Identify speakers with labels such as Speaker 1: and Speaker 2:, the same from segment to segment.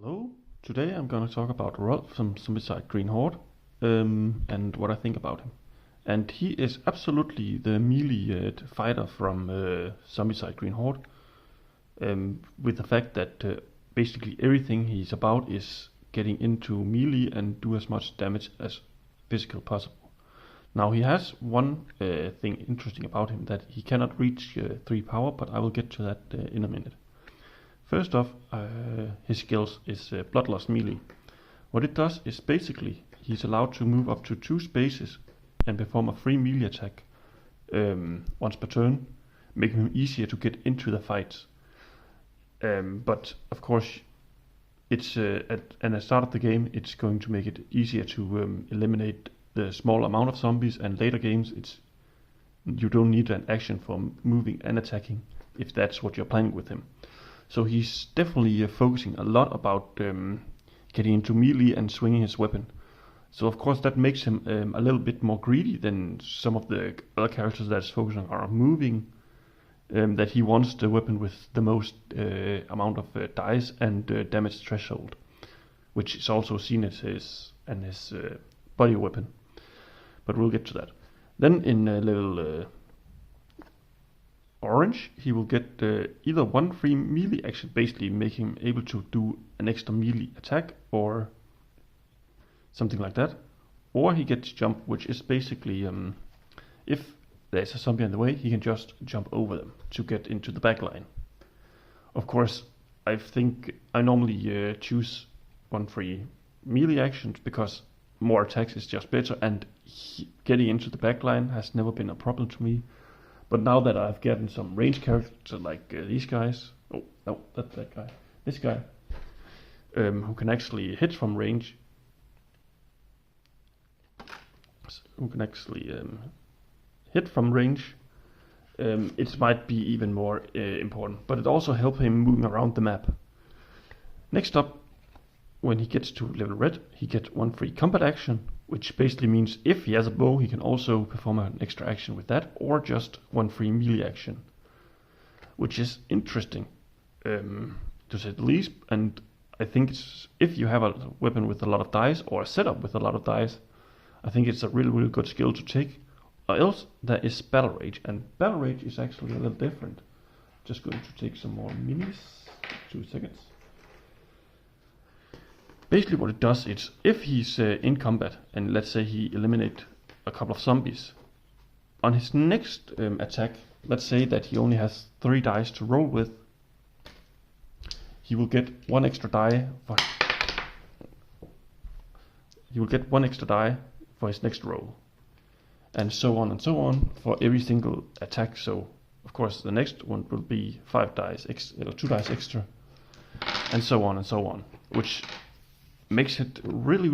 Speaker 1: Hello, today I'm going to talk about Rolf from Zombicide Green Horde and what I think about him. And he is absolutely the melee fighter from Zombicide Green Horde, with the fact that basically everything he's about is getting into melee and do as much damage as physical possible. Now he has one thing interesting about him, that he cannot reach 3 power, but I will get to that in a minute. First off, his skills is Bloodlust Melee. What it does is basically he's allowed to move up to 2 spaces and perform a free melee attack once per turn, making him easier to get into the fights. But of course, it's at the start of the game, it's going to make it easier to eliminate the small amount of zombies, and later games you don't need an action for moving and attacking if that's what you're planning with him. So he's definitely focusing a lot about getting into melee and swinging his weapon. So of course that makes him a little bit more greedy than some of the other characters that's focusing on moving. That he wants the weapon with the most amount of dice and damage threshold, which is also seen as his body weapon. But we'll get to that. Then in level orange, he will get either one free melee action, basically making him able to do an extra melee attack or something like that, or he gets jump, which is basically if there's a zombie in the way, he can just jump over them to get into the back line. Of course, I think I normally choose one free melee action because more attacks is just better, and getting into the back line has never been a problem to me. But now that I've gotten some range characters like these guys, oh no, that's that guy, this guy, who can actually hit from range, it might be even more important. But it also helps him moving around the map. Next up, when he gets to level red, he gets one free combat action, which basically means if he has a bow, he can also perform an extra action with that, or just one free melee action, which is interesting, to say the least. And I think if you have a weapon with a lot of dice, or a setup with a lot of dice, I think it's a really good skill to take. Or else there is Battle Rage, and Battle Rage is actually a little different. Just going to take some more minis, 2 seconds. Basically what it does is, if he's in combat, and let's say he eliminates a couple of zombies, on his next attack, let's say that he only has 3 dice to roll with, he will get one extra die for his next roll. And so on for every single attack. So of course the next one will be 5 dice, 2 dice extra, and so on, which makes it really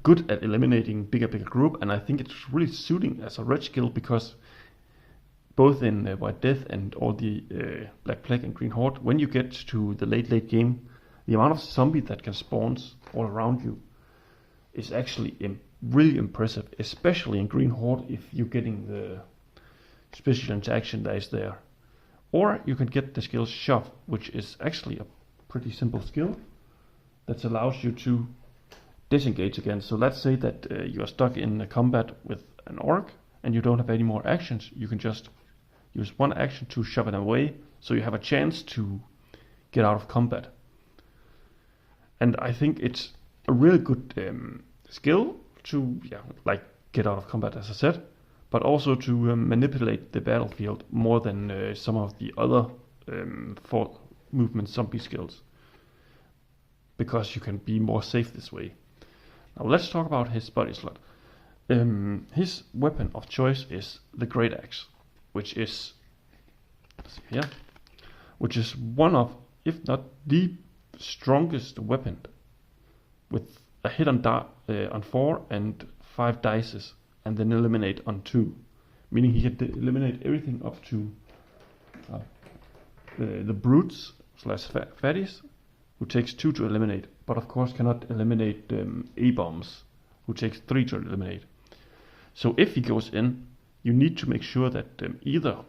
Speaker 1: good at eliminating bigger group. And I think it's really suiting as a red skill, because both in White Death and all the Black Plague and Green Horde, when you get to the late game, the amount of zombie that can spawn all around you is actually really impressive, especially in Green Horde if you're getting the special interaction that is there. Or you can get the skill Shove, which is actually a pretty simple skill that allows you to disengage again. So let's say that you are stuck in a combat with an orc and you don't have any more actions. You can just use one action to shove it away, so you have a chance to get out of combat. And I think it's a really good skill to get out of combat, as I said, but also to manipulate the battlefield more than some of the other movement zombie skills, because you can be more safe this way. Now let's talk about his body slot. His weapon of choice is the Great Axe, which is one of, if not the strongest weapon, with a hit on 4 and 5 dices, and then eliminate on 2, meaning he can eliminate everything up to the brutes / fatties, who takes 2 to eliminate, but of course cannot eliminate A-bombs, who takes 3 to eliminate. So if he goes in, you need to make sure that either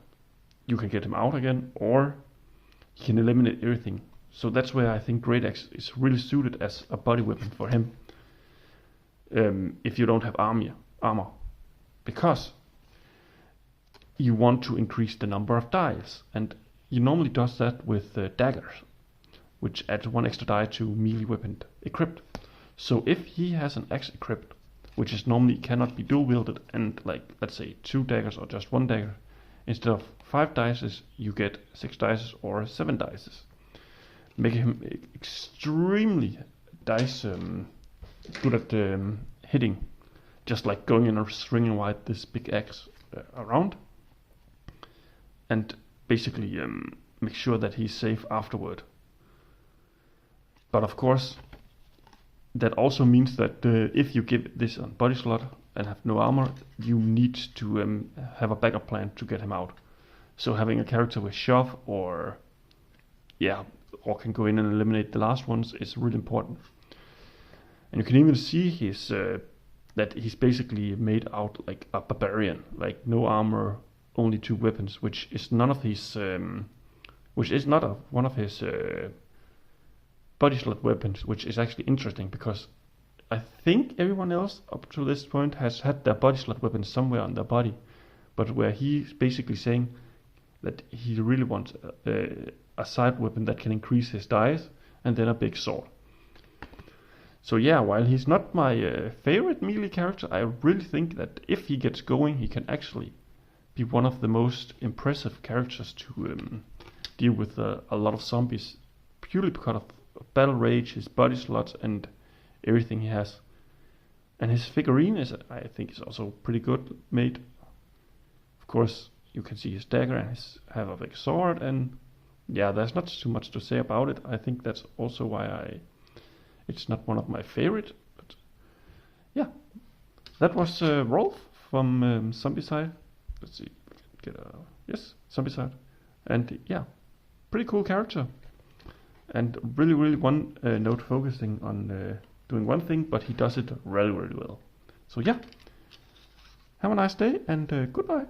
Speaker 1: you can get him out again, or he can eliminate everything. So that's where I think Great Axe is really suited as a body weapon for him. If you don't have armor, because you want to increase the number of dies, and you normally does that with daggers, which adds 1 extra die to melee weapon equipped. So if he has an axe equipped, which is normally cannot be dual wielded, and like let's say 2 daggers or just 1 dagger, instead of 5 dices you get 6 dices or 7 dices, making him extremely dice good at hitting, just like going in and stringing wide this big axe around, and basically make sure that he's safe afterward. But of course, that also means that if you give this a body slot and have no armor, you need to have a backup plan to get him out. So having a character with shove or can go in and eliminate the last ones is really important. And you can even see his that he's basically made out like a barbarian, like no armor, only 2 weapons, which is none of his, one of his body slot weapons, which is actually interesting because I think everyone else up to this point has had their body slot weapon somewhere on their body, but where he's basically saying that he really wants a side weapon that can increase his dice, and then a big sword. So yeah, while he's not my favorite melee character, I really think that if he gets going, he can actually be one of the most impressive characters to deal with a lot of zombies, purely because of battle rage, his body slots, and everything he has. And his figurine I think is also pretty good made. Of course, you can see his dagger and have a big sword, and yeah, there's not too much to say about it. I think that's also why it's not one of my favorite. But yeah, that was Rolf from Zombicide. Let's see, Zombicide, and yeah, pretty cool character, and really one note focusing on doing one thing, but he does it really well. So yeah, have a nice day, and goodbye.